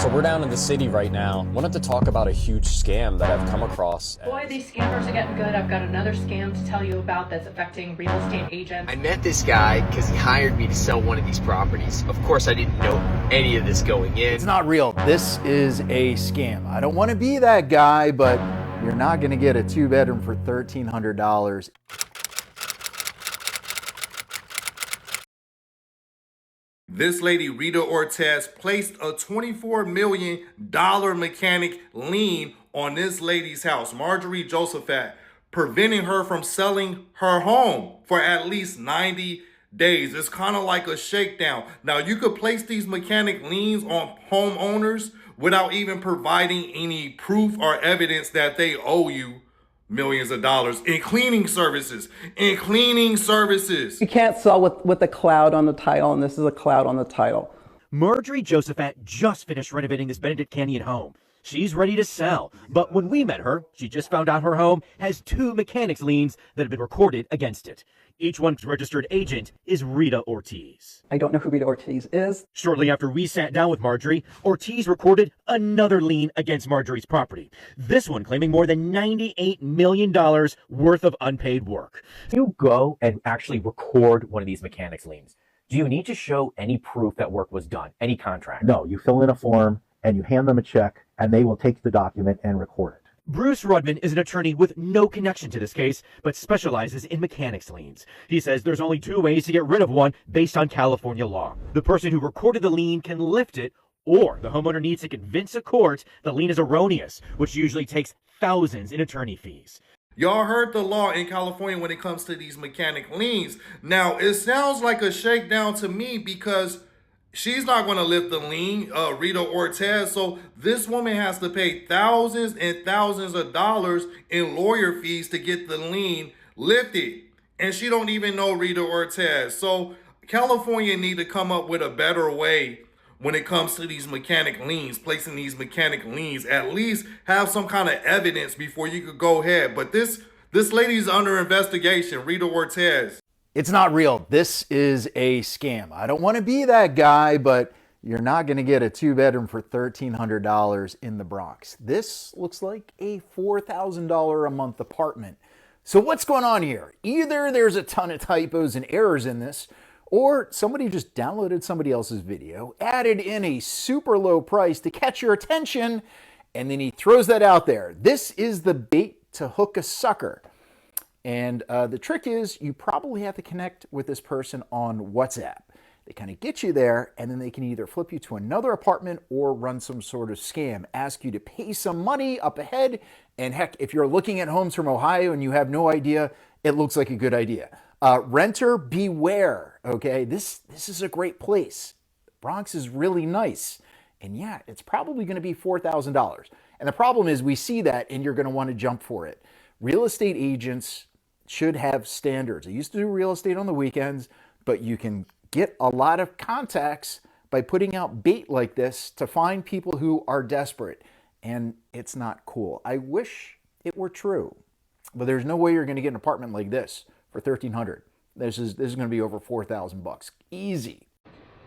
So we're down in the city right now. Wanted to talk about a huge scam that I've come across. Boy, these scammers are getting good. I've got another scam to tell you about that's affecting real estate agents. I met this guy because he hired me to sell one of these properties. Of course, I didn't know any of this going in. It's not real. This is a scam. I don't want to be that guy, but you're not going to get a 2-bedroom for $1,300. This lady, Rita Ortiz, placed a $24 million mechanic lien on this lady's house, Marjorie Josephat, preventing her from selling her home for at least 90 days. It's kind of like a shakedown. Now, you could place these mechanic liens on homeowners without even providing any proof or evidence that they owe you millions of dollars in cleaning services. You can't sell with a cloud on the title, and this is a cloud on the title. Marjorie Josephat just finished renovating this Benedict Canyon home. She's ready to sell, but when we met her, she just found out her home has 2 mechanics liens that have been recorded against it. Each one's registered agent is Rita Ortiz. I don't know who Rita Ortiz is. Shortly after we sat down with Marjorie, Ortiz recorded another lien against Marjorie's property. This one claiming more than $98 million worth of unpaid work. You go and actually record one of these mechanics liens. Do you need to show any proof that work was done, any contract? No, you fill in a form and you hand them a check and they will take the document and record it. Bruce Rudman is an attorney with no connection to this case, but specializes in mechanics liens. He says there's only 2 ways to get rid of one based on California law. The person who recorded the lien can lift it, or the homeowner needs to convince a court the lien is erroneous, which usually takes thousands in attorney fees. Y'all heard the law in California when it comes to these mechanic liens. Now, it sounds like a shakedown to me because she's not going to lift the lien, Rita Ortiz. So this woman has to pay thousands and thousands of dollars in lawyer fees to get the lien lifted. And she don't even know Rita Ortiz. So California need to come up with a better way when it comes to these mechanic liens, placing these mechanic liens. At least have some kind of evidence before you could go ahead. But this lady's under investigation, Rita Ortiz. It's not real. This is a scam. I don't want to be that guy, but you're not going to get a 2-bedroom for $1,300 in the Bronx. This looks like a $4,000 a month apartment. So what's going on here? Either there's a ton of typos and errors in this, or somebody just downloaded somebody else's video, added in a super low price to catch your attention, and then he throws that out there. This is the bait to hook a sucker. And the trick is you probably have to connect with this person on WhatsApp. They kind of get you there, and then they can either flip you to another apartment or run some sort of scam, ask you to pay some money up ahead. And heck, if you're looking at homes from Ohio and you have no idea, it looks like a good idea. Renter beware, okay? This is a great place. The Bronx is really nice. And yeah, it's probably going to be $4,000. And the problem is we see that and you're going to want to jump for it. Real estate agents should have standards. I used to do real estate on the weekends, but you can get a lot of contacts by putting out bait like this to find people who are desperate, and it's not cool. I wish it were true, but there's no way you're going to get an apartment like this for $1,300. This is going to be over $4,000 easy.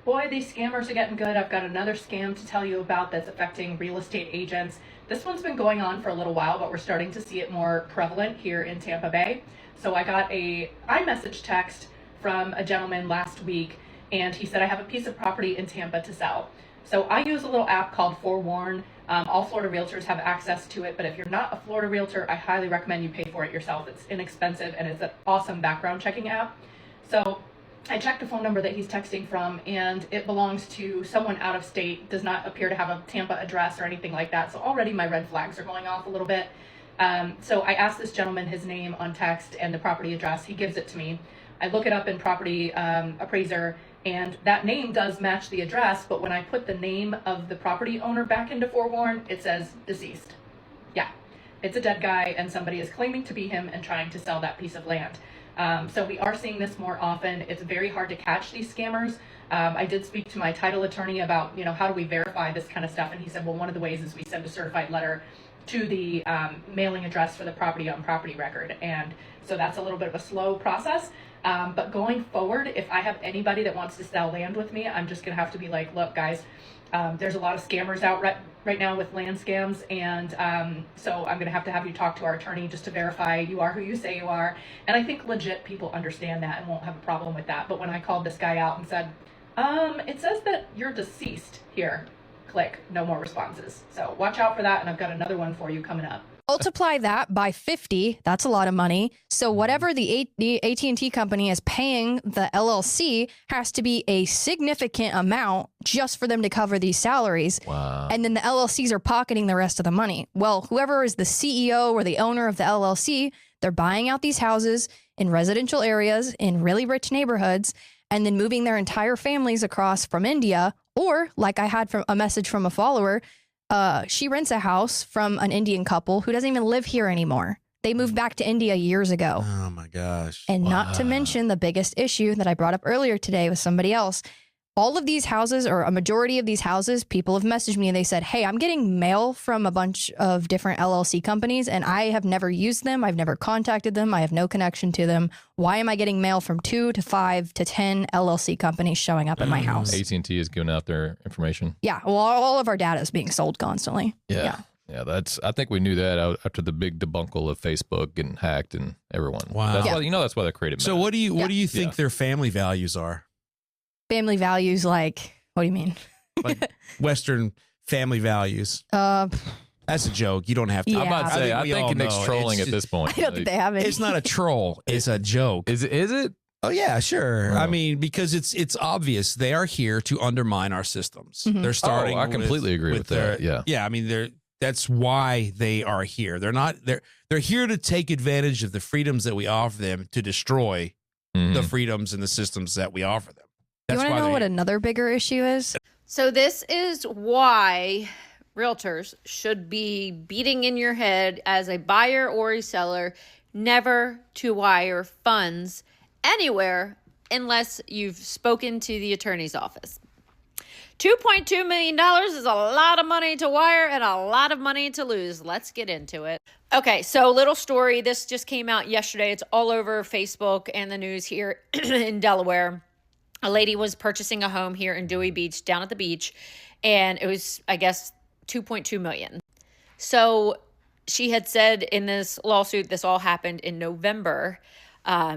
Boy, these scammers are getting good. I've got another scam to tell you about that's affecting real estate agents. This one's been going on for a little while, but we're starting to see it more prevalent here in Tampa Bay. So I got a iMessage text from a gentleman last week, and he said, I have a piece of property in Tampa to sell. So I use a little app called Forewarn. All Florida realtors have access to it, but if you're not a Florida realtor, I highly recommend you pay for it yourself. It's inexpensive, and it's an awesome background checking app. So I checked the phone number that he's texting from, and it belongs to someone out of state, does not appear to have a Tampa address or anything like that. So already my red flags are going off a little bit. So I asked this gentleman his name on text and the property address. He gives it to me. I look it up in Property Appraiser, and that name does match the address, but when I put the name of the property owner back into Forewarn, it says deceased. Yeah, it's a dead guy, and somebody is claiming to be him and trying to sell that piece of land. So we are seeing this more often. It's very hard to catch these scammers. I did speak to my title attorney about, how do we verify this kind of stuff? And he said, well, one of the ways is we send a certified letter to the mailing address for the property on property record. And so that's a little bit of a slow process. But going forward, if I have anybody that wants to sell land with me, I'm just going to have to be like, look, guys, There's a lot of scammers out right now with land scams, and so I'm going to have you talk to our attorney just to verify you are who you say you are. And I think legit people understand that and won't have a problem with that. But when I called this guy out and said, it says that you're deceased here, click, no more responses. So watch out for that, and I've got another one for you coming up. Multiply that by 50. That's a lot of money. So whatever the AT&T company is paying the LLC has to be a significant amount just for them to cover these salaries. Wow. And then the LLCs are pocketing the rest of the money. Well, whoever is the CEO or the owner of the LLC, they're buying out these houses in residential areas in really rich neighborhoods and then moving their entire families across from India. Or like I had a message from a follower, she rents a house from an Indian couple who doesn't even live here anymore. They moved back to India years ago. Oh my gosh. And not to mention the biggest issue that I brought up earlier today with somebody else. All of these houses, or a majority of these houses, people have messaged me and they said, hey, I'm getting mail from a bunch of different LLC companies and I have never used them. I've never contacted them. I have no connection to them. Why am I getting mail from 2 to 5 to 10 LLC companies showing up at my house? AT&T is giving out their information. Yeah. Well, all of our data is being sold constantly. Yeah. I think we knew that after the big debacle of Facebook getting hacked and everyone. Wow. That's why, that's why they created. So what do you think their family values are? Family values, like, what do you mean? Like Western family values. That's a joke. You don't have to. Yeah. I'm about to say, I think Nick's trolling at this point. I don't think they have it. It's not a troll. It's a joke. Is it? Oh yeah, sure. Oh. I mean, because it's obvious they are here to undermine our systems. They're starting. I completely agree with that. Yeah. I mean, that's why they are here. They're here to take advantage of the freedoms that we offer them to destroy the freedoms and the systems that we offer them. You want to know what another bigger issue is? So this is why realtors should be beating in your head as a buyer or a seller never to wire funds anywhere unless you've spoken to the attorney's office. $2.2 million is a lot of money to wire and a lot of money to lose. Let's get into it. Okay, so little story. This just came out yesterday. It's all over Facebook and the news here in Delaware. A lady was purchasing a home here in Dewey Beach, down at the beach, and it was, I guess, $2.2 million. So she had said in this lawsuit, this all happened in November.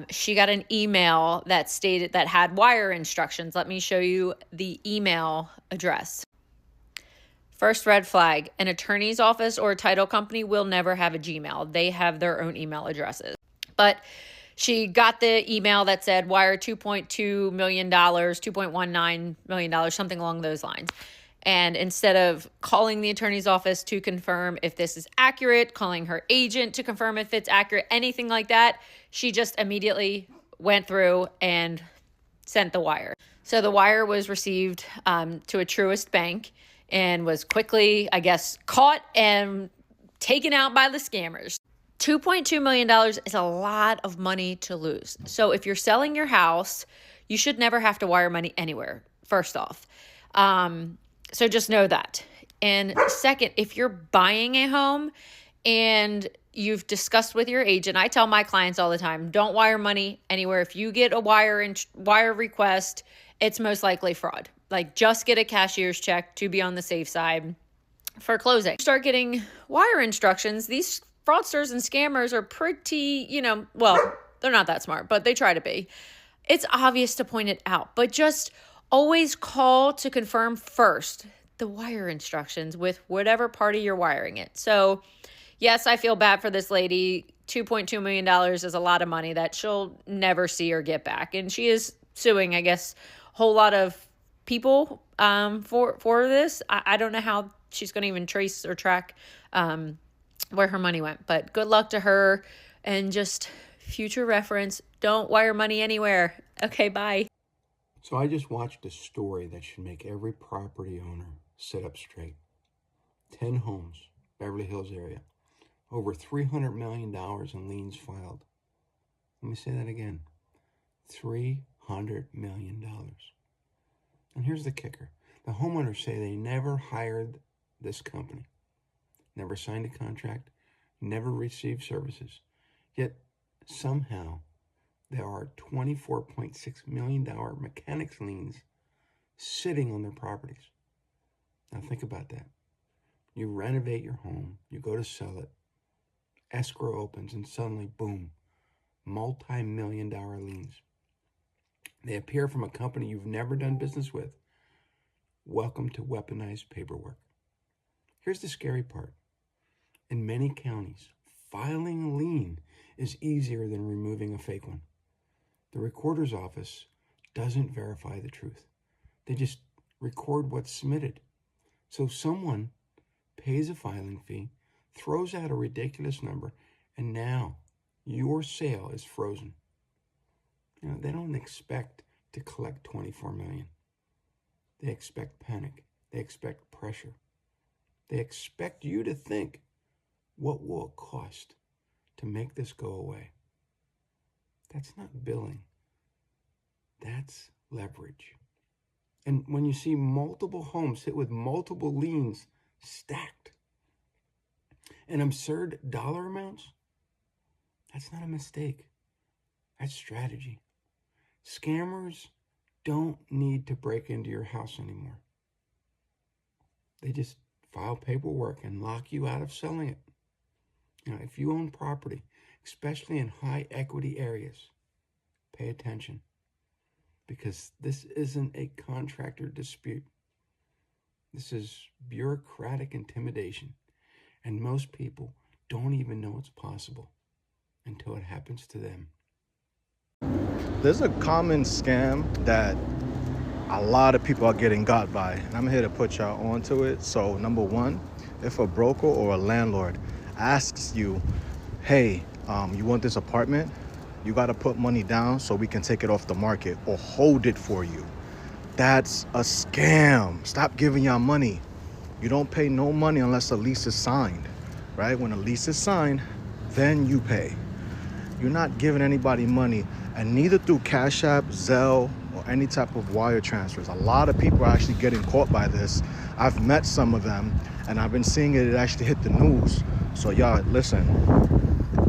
She got an email that stated that had wire instructions. Let me show you the email address. First red flag, an attorney's office or a title company will never have a Gmail. They have their own email addresses. But she got the email that said wire $2.2 million, $2.19 million, something along those lines. And instead of calling the attorney's office to confirm if this is accurate, calling her agent to confirm if it's accurate, anything like that, she just immediately went through and sent the wire. So the wire was received to a Truist bank and was quickly, I guess, caught and taken out by the scammers. $2.2 million is a lot of money to lose. So if you're selling your house, you should never have to wire money anywhere, first off. So just know that. And second, if you're buying a home and you've discussed with your agent, I tell my clients all the time, don't wire money anywhere. If you get a wire request, it's most likely fraud. Like, just get a cashier's check to be on the safe side for closing. Start getting wire instructions. These fraudsters and scammers are pretty, well, they're not that smart, but they try to be. It's obvious to point it out, but just always call to confirm first the wire instructions with whatever party you're wiring it. So yes, I feel bad for this lady. $2.2 million is a lot of money that she'll never see or get back. And she is suing, I guess, a whole lot of people for this. I don't know how she's going to even trace or track where her money went, but good luck to her. And just future reference, don't wire money anywhere. Okay, bye. So I just watched a story that should make every property owner sit up straight. 10 homes, Beverly Hills area. Over $300 million in liens filed. Let me say that again. $300 million. And here's the kicker. The homeowners say they never hired this company. Never signed a contract. Never received services. Yet somehow there are $24.6 million mechanics liens sitting on their properties. Now think about that. You renovate your home, you go to sell it, escrow opens, and suddenly, boom, multi-million-dollar liens. They appear from a company you've never done business with. Welcome to weaponized paperwork. Here's the scary part. In many counties, filing a lien is easier than removing a fake one. The recorder's office doesn't verify the truth. They just record what's submitted. So someone pays a filing fee, throws out a ridiculous number, and now your sale is frozen. You know, they don't expect to collect $24 million. They expect panic. They expect pressure. They expect you to think, what will it cost to make this go away? That's not billing. That's leverage. And when you see multiple homes hit with multiple liens stacked and absurd dollar amounts, that's not a mistake. That's strategy. Scammers don't need to break into your house anymore. They just file paperwork and lock you out of selling it. You know, if you own property, especially in high equity areas, pay attention, because this isn't a contractor dispute. This is bureaucratic intimidation, and most people don't even know it's possible until it happens to them. There's a common scam that a lot of people are getting got by, and I'm here to put y'all onto it. So number one, if a broker or a landlord asks you, hey, you want this apartment? You got to put money down so we can take it off the market or hold it for you. That's a scam. Stop giving y'all money. You don't pay no money unless a lease is signed, right? When a lease is signed, then you pay. You're not giving anybody money, and neither through Cash App, Zelle, or any type of wire transfers. A lot of people are actually getting caught by this. I've met some of them, and I've been seeing it actually hit the news. So y'all, listen,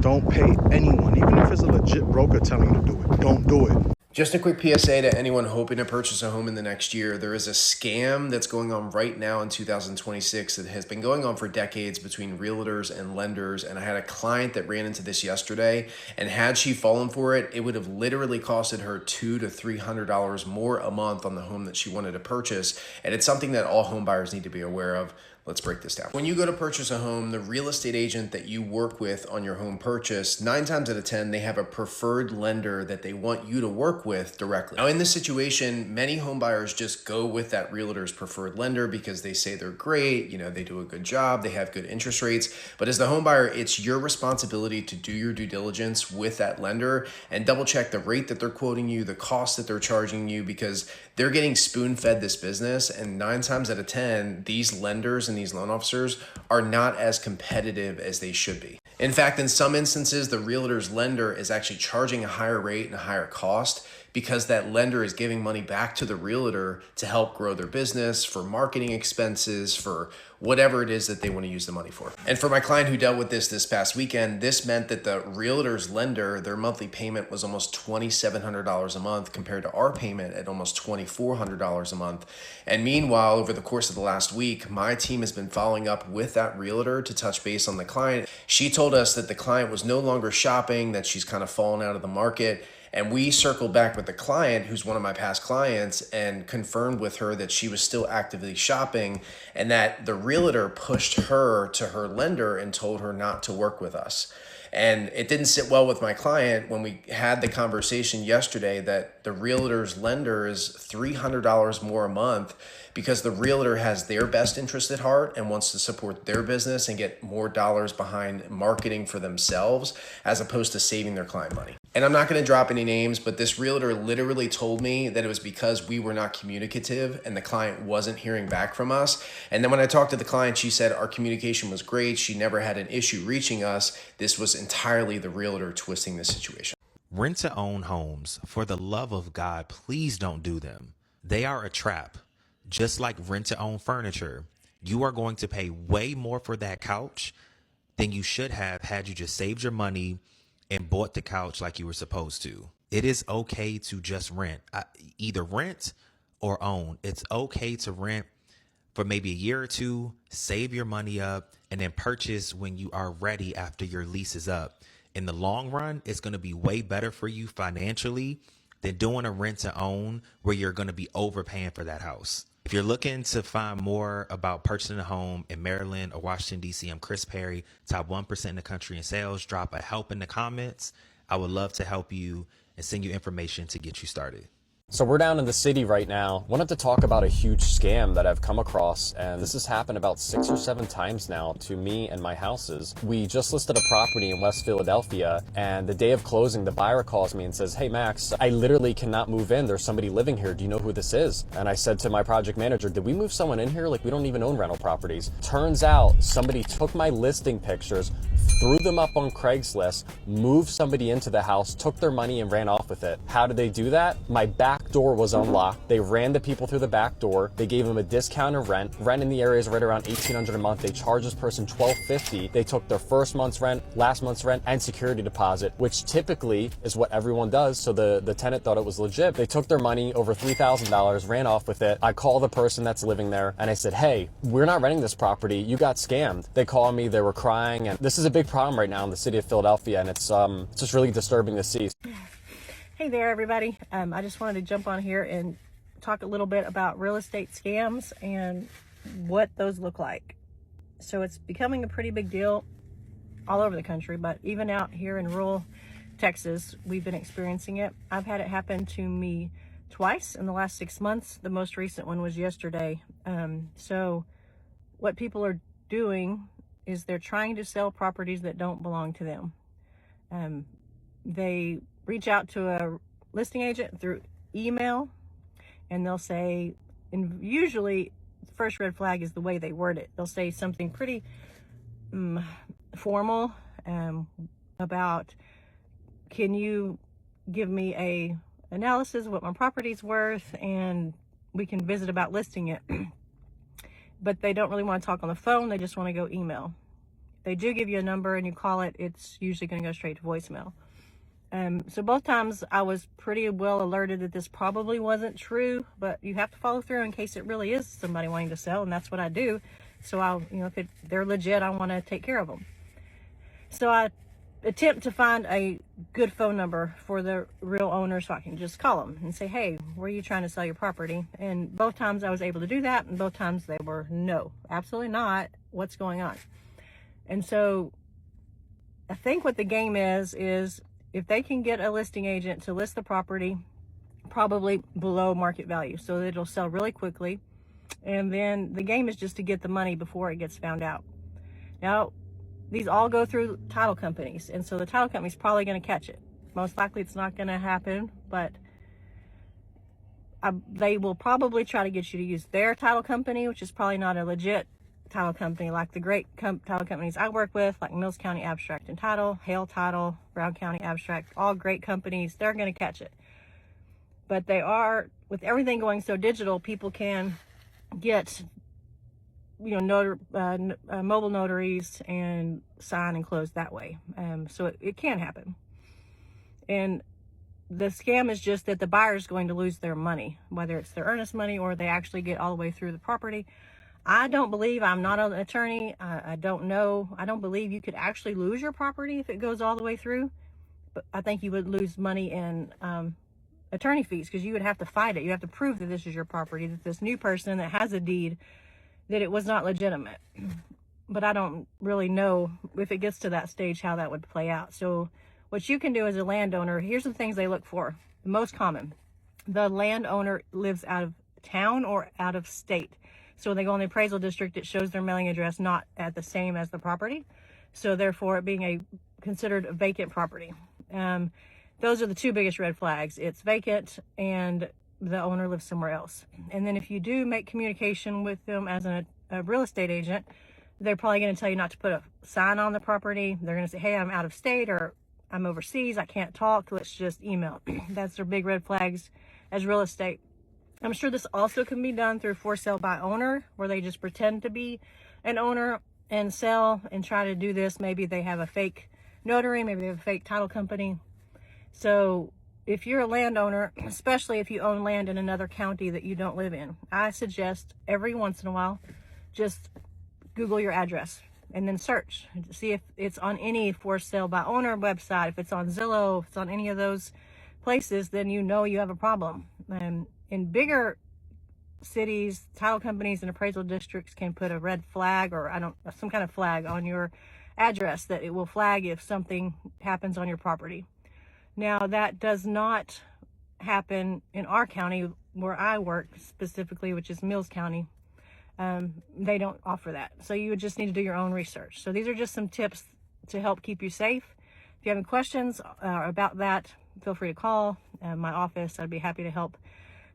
don't pay anyone, even if it's a legit broker telling you to do it. Don't do it. Just a quick PSA to anyone hoping to purchase a home in the next year. There is a scam that's going on right now in 2026 that has been going on for decades between realtors and lenders. And I had a client that ran into this yesterday, and had she fallen for it, it would have literally costed her $200 to $300 more a month on the home that she wanted to purchase. And it's something that all home buyers need to be aware of. Let's break this down. When you go to purchase a home, the real estate agent that you work with on your home purchase, 9 times out of 10, they have a preferred lender that they want you to work with directly. Now, in this situation, many home buyers just go with that realtor's preferred lender because they say they're great, you know, they do a good job, they have good interest rates. But as the home buyer, it's your responsibility to do your due diligence with that lender and double check the rate that they're quoting you, the cost that they're charging you, because they're getting spoon-fed this business. And 9 times out of 10, these lenders and these loan officers are not as competitive as they should be. In fact, in some instances, the realtor's lender is actually charging a higher rate and a higher cost because that lender is giving money back to the realtor to help grow their business, for marketing expenses, for whatever it is that they want to use the money for. And for my client who dealt with this past weekend, this meant that the realtor's lender, their monthly payment was almost $2,700 a month compared to our payment at almost $2,400 a month. And meanwhile, over the course of the last week, my team has been following up with that realtor to touch base on the client. She told us that the client was no longer shopping, that she's kind of fallen out of the market. And we circled back with the client, who's one of my past clients, and confirmed with her that she was still actively shopping and that the realtor pushed her to her lender and told her not to work with us. And it didn't sit well with my client when we had the conversation yesterday that the realtor's lender is $300 more a month because the realtor has their best interest at heart and wants to support their business and get more dollars behind marketing for themselves as opposed to saving their client money. And I'm not going to drop any names, but this realtor literally told me that it was because we were not communicative and the client wasn't hearing back from us. And then when I talked to the client, she said our communication was great. She never had an issue reaching us. This was entirely the realtor twisting the situation. Rent to own homes, for the love of God, please don't do them. They are a trap. Just like rent to own furniture, you are going to pay way more for that couch than you should have had you just saved your money and bought the couch like you were supposed to. It is okay to just rent, either rent or own. It's okay to rent, for maybe a year or two, save your money up, and then purchase when you are ready after your lease is up. In the long run, it's going to be way better for you financially than doing a rent to own where you're going to be overpaying for that house. If you're looking to find more about purchasing a home in Maryland or Washington, D.C., I'm Chris Perry, top 1% in the country in sales. Drop a help in the comments. I would love to help you and send you information to get you started. So we're down in the city right now. Wanted to talk about a huge scam that I've come across, and this has happened about 6 or 7 times now to me and my houses. We just listed a property in West Philadelphia, and the day of closing, the buyer calls me and says, "Hey Max, I literally cannot move in. There's somebody living here. Do you know who this is?" And I said to my project manager, "Did we move someone in here? Like, we don't even own rental properties." Turns out somebody took my listing pictures, threw them up on Craigslist, moved somebody into the house, took their money and ran off with it. How did they do that? My back door was unlocked. They ran the people through the back door. They gave them a discounted rent. Rent in the area is right around $1,800 a month. They charged this person $1,250. They took their first month's rent, last month's rent, and security deposit, which typically is what everyone does. So the tenant thought it was legit. They took their money, over $3,000, ran off with it. I call the person that's living there and I said, "Hey, we're not renting this property. You got scammed." They called me. They were crying, and this is a big problem right now in the city of Philadelphia, and it's just really disturbing to see. Hey there, everybody. I just wanted to jump on here and talk a little bit about real estate scams and what those look like. So it's becoming a pretty big deal all over the country, but even out here in rural Texas, we've been experiencing it. I've had it happen to me twice in the last 6 months. The most recent one was yesterday. So what people are doing is they're trying to sell properties that don't belong to them. They reach out to a listing agent through email, and they'll say, and usually the first red flag is the way they word it. They'll say something pretty formal about, "Can you give me a analysis of what my property's worth, and we can visit about listing it." But they don't really want to talk on the phone. They just want to go email. They do give you a number and you call it, it's usually going to go straight to voicemail. So both times I was pretty well alerted that this probably wasn't true, but you have to follow through in case it really is somebody wanting to sell, and that's what I do. So I'll, if they're legit, I want to take care of them. So I attempt to find a good phone number for the real owner so I can just call them and say, "Hey, were you trying to sell your property?" And both times I was able to do that, and both times they were, "No, absolutely not. What's going on?" And so I think what the game is if they can get a listing agent to list the property probably below market value so that it'll sell really quickly, and then the game is just to get the money before it gets found out. Now, these all go through title companies, and so the title company's probably going to catch it. Most likely it's not going to happen, but they will probably try to get you to use their title company, which is probably not a legit title company like the great title companies I work with, like Mills County Abstract and Title, Hale Title, Brown County Abstract, all great companies. They're going to catch it. But they are, with everything going so digital, people can get, mobile notaries and sign and close that way. So it can happen. And the scam is just that the buyer is going to lose their money, whether it's their earnest money or they actually get all the way through the property. I don't believe, I'm not an attorney, I don't know, I don't believe you could actually lose your property if it goes all the way through, but I think you would lose money in attorney fees, because you would have to fight it. You have to prove that this is your property, that this new person that has a deed, that it was not legitimate. But I don't really know if it gets to that stage how that would play out. So what you can do as a landowner, here's the things they look for. The most common, the landowner lives out of town or out of state. So when they go in the appraisal district, it shows their mailing address not at the same as the property. So therefore, it being considered a vacant property. Those are the two biggest red flags. It's vacant and the owner lives somewhere else. And then if you do make communication with them as a real estate agent, they're probably going to tell you not to put a sign on the property. They're going to say, "Hey, I'm out of state," or "I'm overseas, I can't talk, let's just email." That's their big red flags as real estate. I'm sure this also can be done through for sale by owner, where they just pretend to be an owner and sell and try to do this. Maybe they have a fake notary, maybe they have a fake title company. So if you're a landowner, especially if you own land in another county that you don't live in, I suggest every once in a while, just Google your address and then search. See if it's on any for sale by owner website, if it's on Zillow, if it's on any of those places, then you know you have a problem. In bigger cities, title companies and appraisal districts can put a red flag or some kind of flag on your address that it will flag if something happens on your property. Now, that does not happen in our county where I work specifically, which is Mills County. They don't offer that. So you would just need to do your own research. So these are just some tips to help keep you safe. If you have any questions about that, feel free to call my office. I'd be happy to help.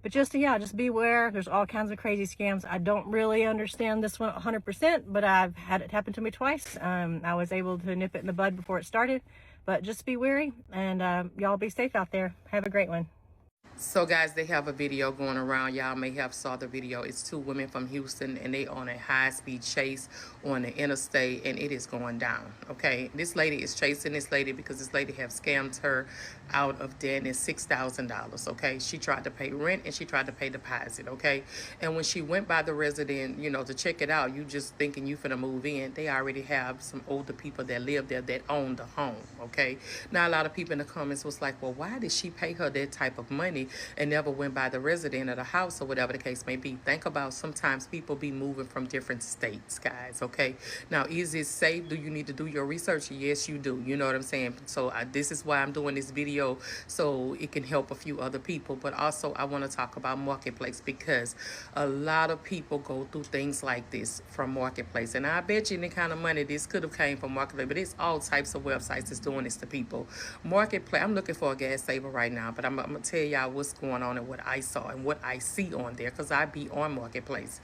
But just be aware. There's all kinds of crazy scams. I don't really understand this one 100%, but I've had it happen to me twice. I was able to nip it in the bud before it started. But just be wary, and y'all be safe out there. Have a great one. So guys, they have a video going around. Y'all may have saw the video. It's two women from Houston, and they on a high-speed chase on the interstate, and it is going down. Okay, this lady is chasing this lady because this lady have scammed her out of debt and $6,000. Okay, she tried to pay rent and she tried to pay deposit. Okay, and when she went by the resident, to check it out, you just thinking you finna move in. They already have some older people that live there that own the home. Okay, now a lot of people in the comments was like, well, why did she pay her that type of money and never went by the resident of the house or whatever the case may be? Think about sometimes people be moving from different states, guys. Okay, now is it safe? Do you need to do your research? Yes, you do. You know what I'm saying? So this is why I'm doing this video, so it can help a few other people. But also I want to talk about Marketplace, because a lot of people go through things like this from Marketplace, and I bet you any kind of money this could have came from Marketplace, but it's all types of websites that's doing this to people. Marketplace, I'm looking for a gas saver right now, but I'm gonna tell y'all what's going on and what I saw and what I see on there, because I be on Marketplace.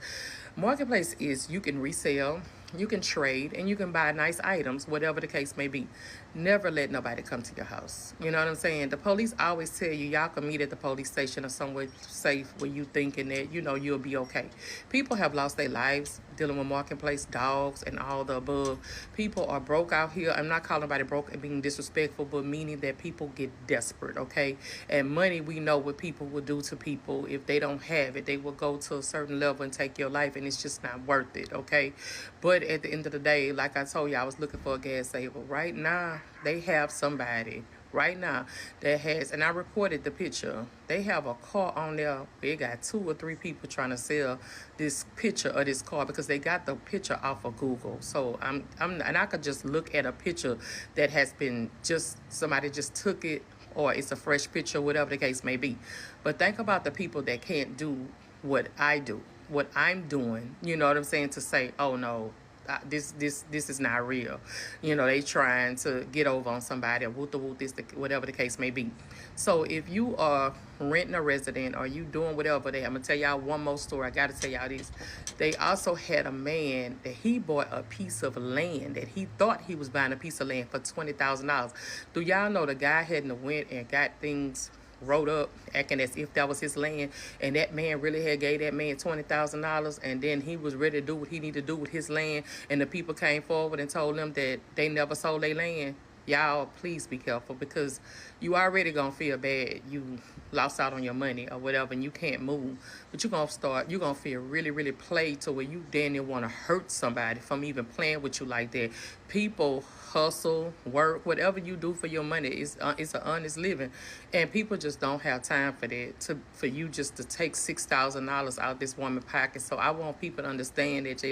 Marketplace is, you can resell, you can trade, and you can buy nice items, whatever the case may be. Never let nobody come to your house. You know what I'm saying? The police always tell you y'all can meet at the police station or somewhere safe where you thinking that, you'll be okay. People have lost their lives dealing with Marketplace, dogs, and all the above. People are broke out here. I'm not calling anybody broke and being disrespectful, but meaning that people get desperate, okay? And money, we know what people will do to people if they don't have it. They will go to a certain level and take your life, and it's just not worth it, okay? But at the end of the day, like I told you, I was looking for a gas saver. Right now, they have somebody right now that has, and I reported the picture, they have a car on there. They got 2 or 3 people trying to sell this picture of this car because they got the picture off of Google. So and I could just look at a picture that has been somebody just took it, or it's a fresh picture, whatever the case may be. But think about the people that can't do what I do, what I'm doing, you know what I'm saying, to say, oh no, this is not real. They trying to get over on somebody, or whatever the case may be. So if you are renting a resident, or you doing whatever, I'm gonna tell y'all one more story. I gotta tell y'all this. They also had a man that he bought a piece of land that he thought he was buying a piece of land for $20,000. Do y'all know the guy hadn't went and got things wrote up, acting as if that was his land, and that man really had gave that man $20,000, and then he was ready to do what he needed to do with his land, and the people came forward and told them that they never sold their land. Y'all, please be careful, because you already gonna feel bad. You lost out on your money or whatever, and you can't move. But you're gonna feel really, really played to where you didn't want to hurt somebody from even playing with you like that. People hustle, work, whatever you do for your money, it's an honest living, and people just don't have time for that. For you just to take $6,000 out this woman's pocket. So I want people to understand that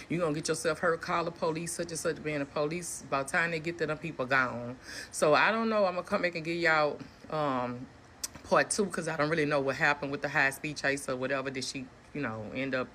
you gonna get yourself hurt. Call the police, such and such, being the police. About time they get to them people gone. So I don't know. I'm gonna come back and give y'all part 2, because I don't really know what happened with the high-speed chase or whatever. Did she end up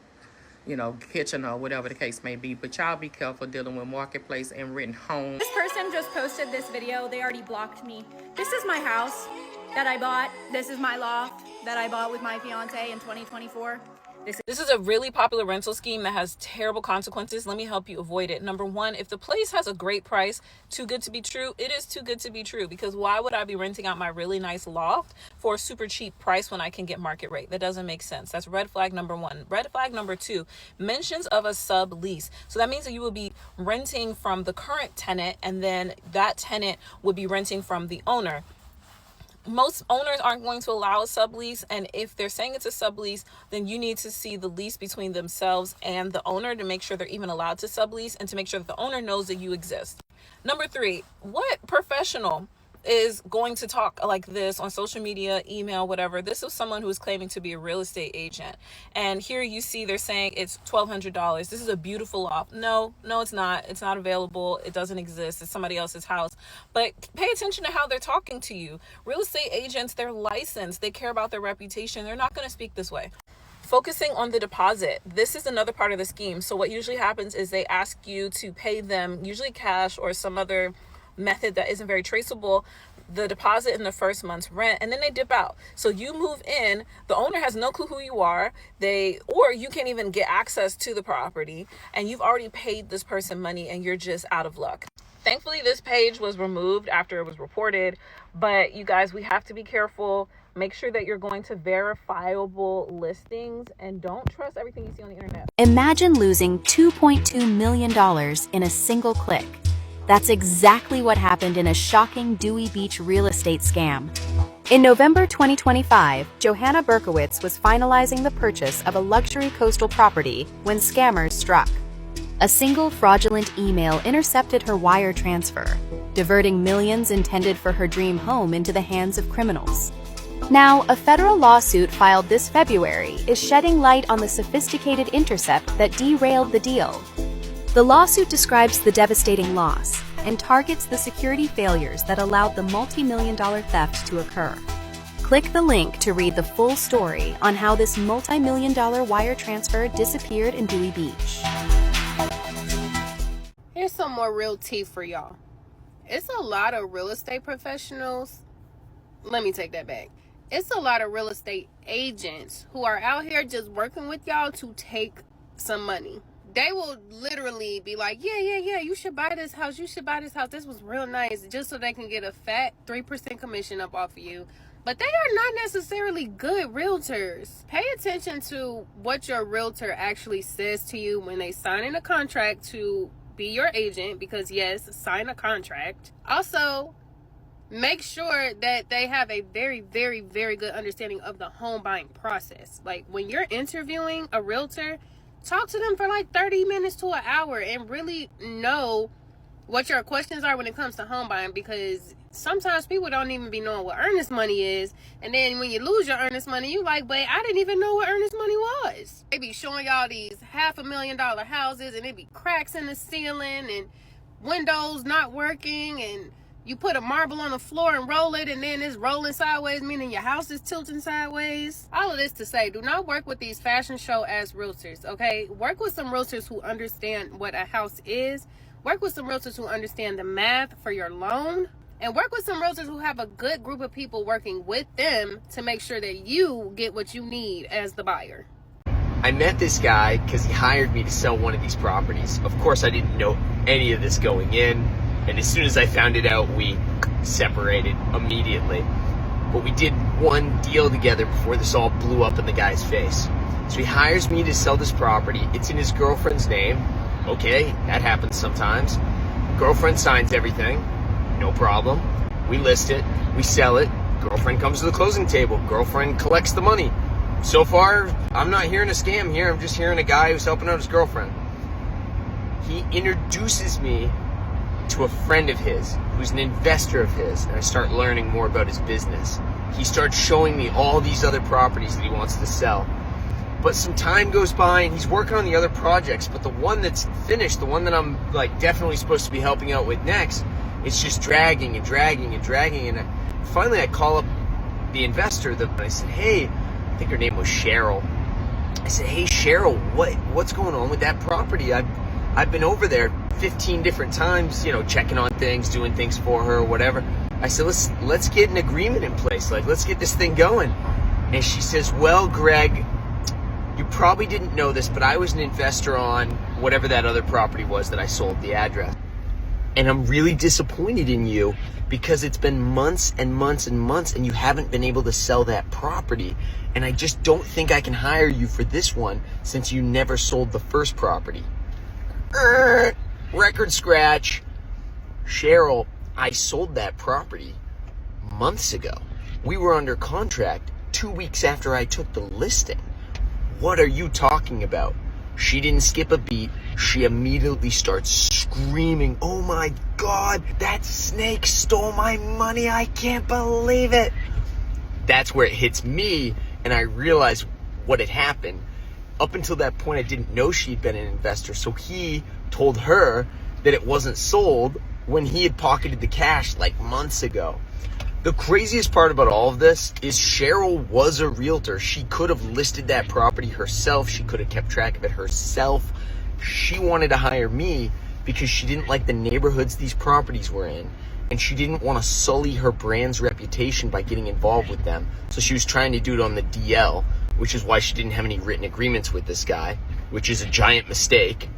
catching or whatever the case may be? But y'all be careful dealing with Marketplace and renting homes. This person just posted this video. They already blocked me. This is my house that I bought. This is my loft that I bought with my fiance in 2024. This is a really popular rental scheme that has terrible consequences. Let me help you avoid it. Number one, if the place has a great price, too good to be true, it is too good to be true, because why would I be renting out my really nice loft for a super cheap price when I can get market rate? That doesn't make sense. That's red flag number 1. Red flag number 2, mentions of a sublease. So that means that you will be renting from the current tenant, and then that tenant would be renting from the owner. most owners aren't going to allow a sublease, and if they're saying it's a sublease, then you need to see the lease between themselves and the owner to make sure they're even allowed to sublease and to make sure that the owner knows that you exist. Number 3, what professional is going to talk like this on social media, email, whatever? This is someone who is claiming to be a real estate agent. And here you see they're saying it's $1,200. This is a beautiful loft. No, it's not. It's not available. It doesn't exist. It's somebody else's house. But pay attention to how they're talking to you. Real estate agents, they're licensed. They care about their reputation. They're not going to speak this way. Focusing on the deposit. This is another part of the scheme. So what usually happens is they ask you to pay them, usually cash or some other method that isn't very traceable, the deposit in the first month's rent, and then they dip out. So you move in, the owner has no clue who you are, or you can't even get access to the property, and you've already paid this person money and you're just out of luck. Thankfully, this page was removed after it was reported, but you guys, we have to be careful. Make sure that you're going to verifiable listings and don't trust everything you see on the internet. Imagine losing $2.2 million in a single click. That's exactly what happened in a shocking Dewey Beach real estate scam. In November 2025, Johanna Berkowitz was finalizing the purchase of a luxury coastal property when scammers struck. A single fraudulent email intercepted her wire transfer, diverting millions intended for her dream home into the hands of criminals. Now, a federal lawsuit filed this February is shedding light on the sophisticated intercept that derailed the deal. The lawsuit describes the devastating loss and targets the security failures that allowed the multi-million-dollar theft to occur. Click the link to read the full story on how this multi-million-dollar wire transfer disappeared in Dewey Beach. Here's some more real tea for y'all. It's a lot of real estate professionals. Let me take that back. It's a lot of real estate agents who are out here just working with y'all to take some money. They will literally be like, yeah, you should buy this house. You should buy this house. This was real nice, just so they can get a fat 3% commission up off of you. But they are not necessarily good realtors. Pay attention to what your realtor actually says to you when they sign in a contract to be your agent, because yes, sign a contract. Also, make sure that they have a very, very, very good understanding of the home buying process. Like when you're interviewing a realtor, talk to them for like 30 minutes to an hour and really know what your questions are when it comes to home buying, because sometimes people don't even be knowing what earnest money is, and then when you lose your earnest money, you like, but I didn't even know what earnest money was. They be showing y'all these $500,000 houses, and it be cracks in the ceiling and windows not working, and you put a marble on the floor and roll it, and then it's rolling sideways, meaning your house is tilting sideways. All of this to say, do not work with these fashion show ass realtors, okay? Work with some realtors who understand what a house is. Work with some realtors who understand the math for your loan. And work with some realtors who have a good group of people working with them to make sure that you get what you need as the buyer. I met this guy because he hired me to sell one of these properties. Of course, I didn't know any of this going in. And as soon as I found it out, we separated immediately. But we did one deal together before this all blew up in the guy's face. So he hires me to sell this property. It's in his girlfriend's name. Okay, that happens sometimes. Girlfriend signs everything. No problem. We list it. We sell it. Girlfriend comes to the closing table. Girlfriend collects the money. So far, I'm not hearing a scam here. I'm just hearing a guy who's helping out his girlfriend. He introduces me to a friend of his who's an investor of his, and I start learning more about his business. He starts showing me all these other properties that he wants to sell. But some time goes by and he's working on the other projects, but the one that's finished, the one that I'm like definitely supposed to be helping out with next, it's just dragging and dragging and dragging. And finally I call up the investor, and I said, hey, I think her name was Cheryl. I said, hey Cheryl, what's going on with that property? I've been over there 15 different times, checking on things, doing things for her, whatever. I said, let's get an agreement in place. Like, let's get this thing going. And she says, well, Greg, you probably didn't know this, but I was an investor on whatever that other property was that I sold the address. And I'm really disappointed in you because it's been months and months and months and you haven't been able to sell that property. And I just don't think I can hire you for this one since you never sold the first property. Record scratch. Cheryl, I sold that property months ago. We were under contract 2 weeks after I took the listing. What are you talking about? She didn't skip a beat. She immediately starts screaming, "Oh my God, that snake stole my money. I can't believe it." That's where it hits me, and I realize what had happened. Up until that point, I didn't know she'd been an investor, so he told her that it wasn't sold when he had pocketed the cash like months ago. The craziest part about all of this is Cheryl was a realtor. She could have listed that property herself. She could have kept track of it herself. She wanted to hire me because she didn't like the neighborhoods these properties were in, and she didn't want to sully her brand's reputation by getting involved with them. So she was trying to do it on the DL, which is why she didn't have any written agreements with this guy, which is a giant mistake.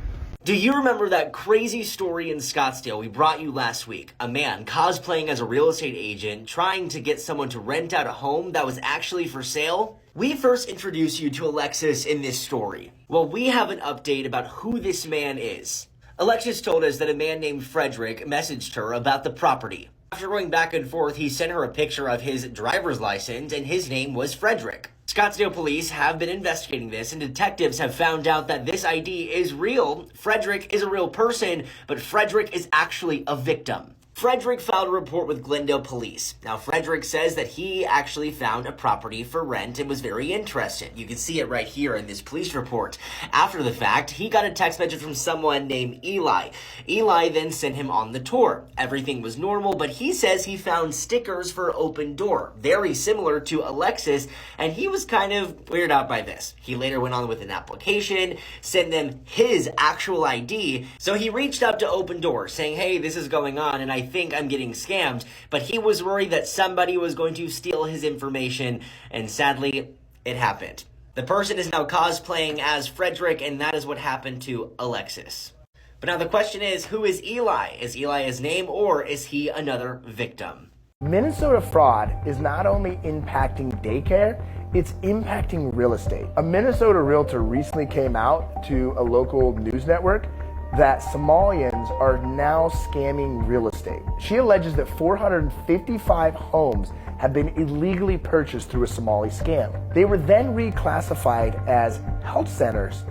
Do you remember that crazy story in Scottsdale we brought you last week? A man cosplaying as a real estate agent trying to get someone to rent out a home that was actually for sale? We first introduced you to Alexis in this story. Well, we have an update about who this man is. Alexis told us that a man named Frederick messaged her about the property. After going back and forth, he sent her a picture of his driver's license, and his name was Frederick. Scottsdale police have been investigating this, and detectives have found out that this ID is real. Frederick is a real person, but Frederick is actually a victim. Frederick filed a report with Glendale police. Now, Frederick says that he actually found a property for rent and was very interested. You can see it right here in this police report. After the fact, he got a text message from someone named Eli. Eli then sent him on the tour. Everything was normal, but he says he found stickers for Open Door, very similar to Alexis, and he was kind of weirded out by this. He later went on with an application, sent them his actual ID, so he reached out to Open Door saying, "Hey, this is going on, and I think I'm getting scammed," but he was worried that somebody was going to steal his information, and sadly, it happened. The person is now cosplaying as Frederick, and that is what happened to Alexis. But now the question is, who is Eli? Is Eli his name, or is he another victim? Minnesota fraud is not only impacting daycare, it's impacting real estate. A Minnesota realtor recently came out to a local news network that Somalians are now scamming real estate. She alleges that 455 homes have been illegally purchased through a Somali scam. They were then reclassified as health centers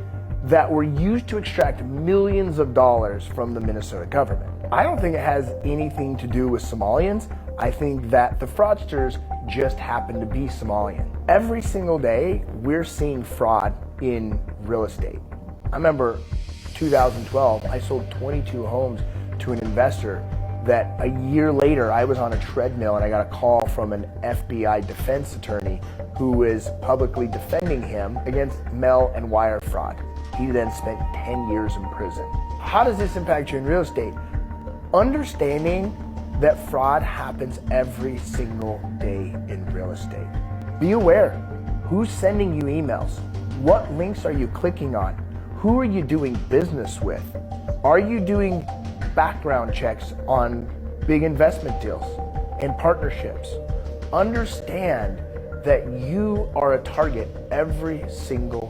that were used to extract millions of dollars from the Minnesota government. I don't think it has anything to do with Somalians. I think that the fraudsters just happen to be Somalian. Every single day, we're seeing fraud in real estate. I remember 2012, I sold 22 homes to an investor that a year later I was on a treadmill and I got a call from an FBI defense attorney who was publicly defending him against mail and wire fraud. He then spent 10 years in prison. How does this impact you in real estate? Understanding that fraud happens every single day in real estate. Be aware. Who's sending you emails? What links are you clicking on? Who are you doing business with? Are you doing background checks on big investment deals and partnerships? Understand that you are a target every single